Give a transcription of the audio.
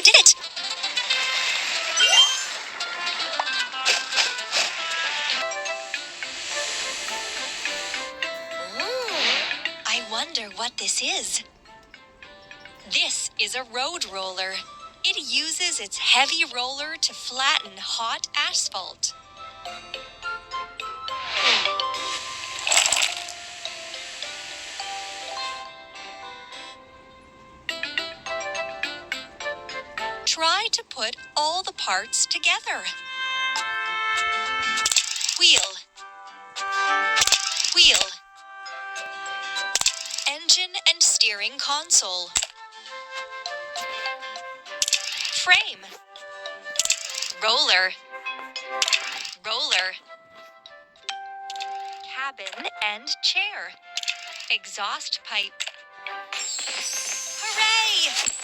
You did it! I wonder what this is. This is a road roller. It uses its heavy roller to flatten hot asphalt. Try to put all the parts together. Wheel. Wheel. Engine and steering console. Frame. Roller. Roller. Cabin and chair. Exhaust pipe. Hooray!